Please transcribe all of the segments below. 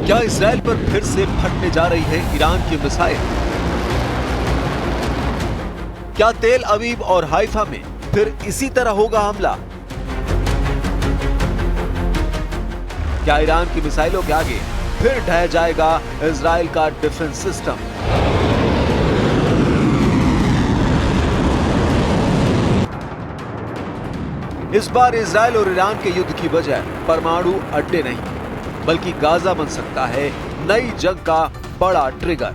क्या इजराइल पर फिर से फटने जा रही है ईरान की मिसाइल? क्या तेल अवीव और हाइफा में फिर इसी तरह होगा हमला? क्या ईरान की मिसाइलों के आगे फिर ढह जाएगा इजराइल का डिफेंस सिस्टम? इस बार इजराइल और ईरान के युद्ध की वजह परमाणु अड्डे नहीं, बल्कि गाजा बन सकता है नई जंग का बड़ा ट्रिगर।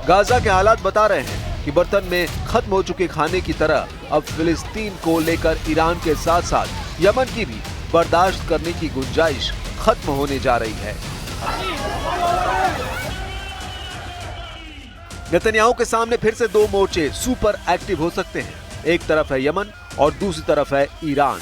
गाजा के हालात बता रहे हैं कि बर्तन में खत्म हो चुके खाने की तरह अब फिलिस्तीन को लेकर ईरान के साथ साथ यमन की भी बर्दाश्त करने की गुंजाइश खत्म होने जा रही है। नेतन्याहू के सामने फिर से दो मोर्चे सुपर एक्टिव हो सकते हैं। एक तरफ है यमन और दूसरी तरफ है ईरान।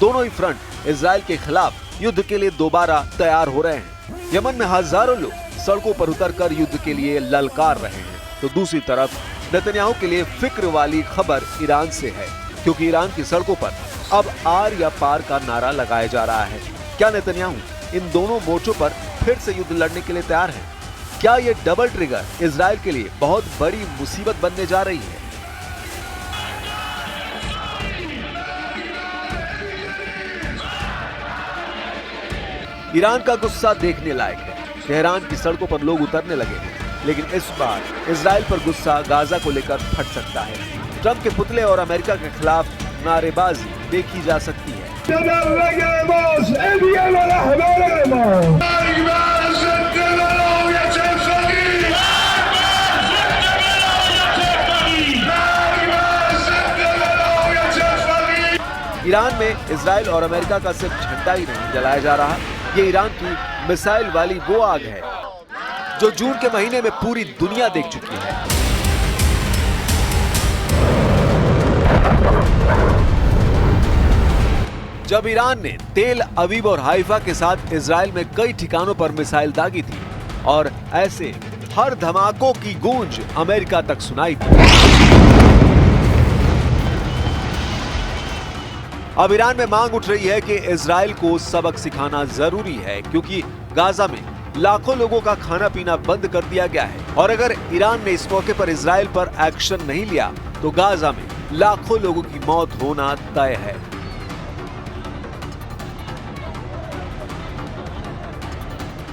दोनों ही फ्रंट इजराइल के खिलाफ युद्ध के लिए दोबारा तैयार हो रहे हैं। यमन में हजारों लोग सड़कों पर उतरकर युद्ध के लिए ललकार रहे हैं, तो दूसरी तरफ नेतन्याहू के लिए फिक्र वाली खबर ईरान से है, क्योंकि ईरान की सड़कों पर अब आर या पार का नारा लगाया जा रहा है। क्या नेतन्याहू इन दोनों मोर्चों पर फिर से युद्ध लड़ने के लिए तैयार है? क्या ये डबल ट्रिगर इजराइल के लिए बहुत बड़ी मुसीबत बनने जा रही है? ईरान का गुस्सा देखने लायक है। तेहरान की सड़कों पर लोग उतरने लगे हैं, लेकिन इस बार इजराइल पर गुस्सा गाजा को लेकर फट सकता है। ट्रंप के पुतले और अमेरिका के खिलाफ नारेबाजी देखी जा सकती है। ईरान में इजराइल और अमेरिका का सिर्फ झंडा ही नहीं जलाया जा रहा, ये ईरान की मिसाइल वाली वो आग है जो जून के महीने में पूरी दुनिया देख चुकी है। जब ईरान ने तेल अवीव और हाइफा के साथ इजराइल में कई ठिकानों पर मिसाइल दागी थी और ऐसे हर धमाकों की गूंज अमेरिका तक सुनाई थी। अब ईरान में मांग उठ रही है कि इजराइल को सबक सिखाना जरूरी है, क्योंकि गाजा में लाखों लोगों का खाना पीना बंद कर दिया गया है और अगर ईरान ने इस मौके पर इजराइल पर एक्शन नहीं लिया तो गाजा में लाखों लोगों की मौत होना तय है।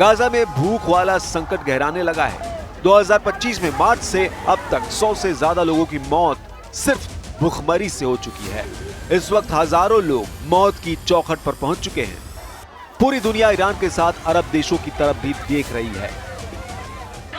गाजा में भूख वाला संकट गहराने लगा है। 2025 में मार्च से अब तक 100 से ज्यादा लोगों की मौत सिर्फ भूखमरी से हो चुकी है। इस वक्त हजारों लोग मौत की चौखट पर पहुंच चुके हैं। पूरी दुनिया ईरान के साथ अरब देशों की तरफ भी देख रही है।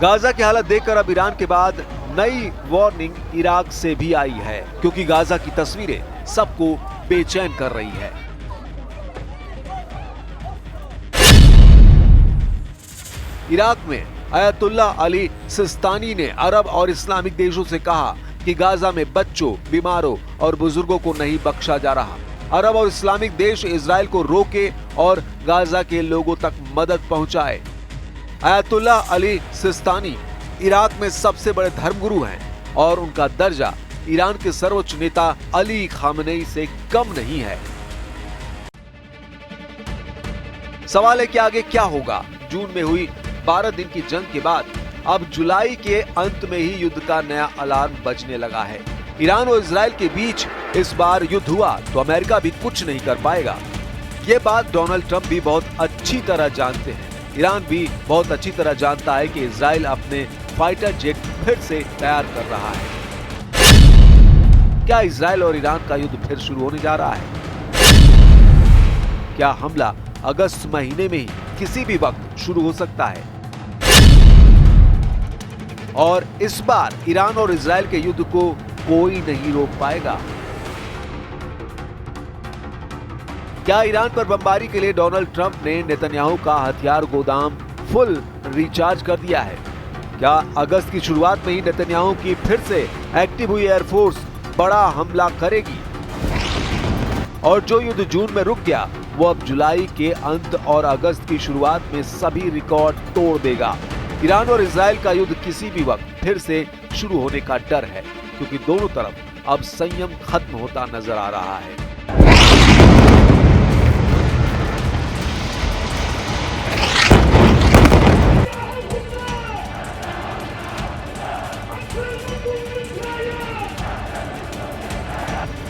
गाजा की हालत देखकर अब ईरान के बाद नई वार्निंग इराक से भी आई है, क्योंकि गाजा की तस्वीरें सबको बेचैन कर रही है। इराक में अयतुल्ला अली सिस्तानी ने अरब और इस्लामिक देशों से कहा कि गाजा में बच्चों, बीमारों और बुजुर्गों को नहीं बख्शा जा रहा। अरब और इस्लामिक देश इजराइल को रोके और गाजा के लोगों तक मदद पहुंचाए। अयतुल्ला अली सिस्तानी इराक में सबसे बड़े धर्मगुरु हैं और उनका दर्जा ईरान के सर्वोच्च नेता अली खामनेई से कम नहीं है। सवाल है कि आगे क्या होगा। जून में हुई 12 दिन की जंग के बाद अब जुलाई के अंत में ही युद्ध का नया अलार्म बजने लगा है। ईरान और इजराइल के बीच इस बार युद्ध हुआ तो अमेरिका भी कुछ नहीं कर पाएगा। ये बात डोनाल्ड ट्रंप भी बहुत अच्छी तरह जानते हैं। ईरान भी बहुत अच्छी तरह जानता है कि इजराइल अपने फाइटर जेट फिर से तैयार कर रहा है। क्या इजराइल और ईरान का युद्ध फिर शुरू होने जा रहा है? क्या हमला अगस्त महीने में ही किसी भी वक्त शुरू हो सकता है? और इस बार ईरान और इजराइल के युद्ध को कोई नहीं रोक पाएगा। क्या ईरान पर बमबारी के लिए डोनाल्ड ट्रंप ने नेतन्याहू का हथियार गोदाम फुल रिचार्ज कर दिया है? क्या अगस्त की शुरुआत में ही नेतन्याहू की फिर से एक्टिव हुई एयरफोर्स बड़ा हमला करेगी? और जो युद्ध जून में रुक गया वो अब जुलाई के अंत और अगस्त की शुरुआत में सभी रिकॉर्ड तोड़ देगा। ईरान और इजराइल का युद्ध किसी भी वक्त फिर से शुरू होने का डर है, क्योंकि दोनों तरफ अब संयम खत्म होता नजर आ रहा है।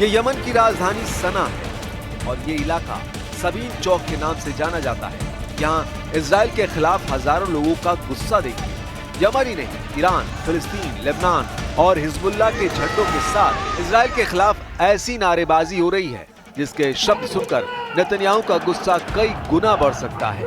ये यमन की राजधानी सना है और ये इलाका सबीन चौक के नाम से जाना जाता है। यहाँ इजराइल के खिलाफ हजारों लोगों का गुस्सा देखिए। यमन ही नहीं, ईरान, फिलिस्तीन, लेबनान और हिजबुल्लाह के झंडों के साथ इजराइल के खिलाफ ऐसी नारेबाजी हो रही है जिसके शब्द सुनकर नेतन्याहू का गुस्सा कई गुना बढ़ सकता है।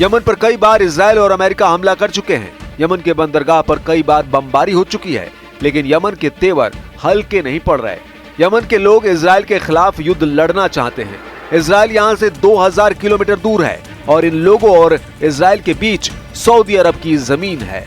यमन पर कई बार इजराइल और अमेरिका हमला कर चुके हैं। यमन के बंदरगाह पर कई बार बमबारी हो चुकी है, लेकिन यमन के तेवर हल्के नहीं पड़ रहे। यमन के लोग इजराइल के खिलाफ युद्ध लड़ना चाहते हैं। इजराइल यहाँ से 2000 किलोमीटर दूर है और इन लोगों और इजराइल के बीच सऊदी अरब की जमीन है।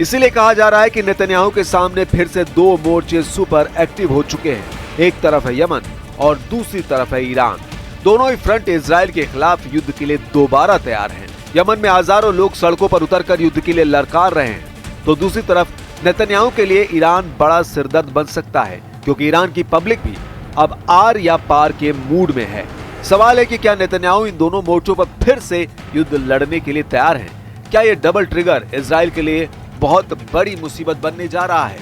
इसीलिए कहा जा रहा है कि नेतन्याहू के सामने फिर से दो मोर्चे सुपर एक्टिव हो चुके हैं। एक तरफ है यमन और दूसरी तरफ है ईरान। दोनों ही फ्रंट इजराइल के खिलाफ युद्ध के लिए दोबारा तैयार हैं। यमन में हजारों लोग सड़कों पर उतरकर युद्ध के लिए ललकार रहे हैं, तो दूसरी तरफ नेतन्याहू के लिए ईरान बड़ा सिरदर्द बन सकता है, क्योंकि ईरान की पब्लिक भी अब आर या पार के मूड में है। सवाल है कि क्या नेतन्याहू इन दोनों मोर्चों पर फिर से युद्ध लड़ने के लिए तैयार हैं? क्या ये डबल ट्रिगर इजराइल के लिए बहुत बड़ी मुसीबत बनने जा रहा है?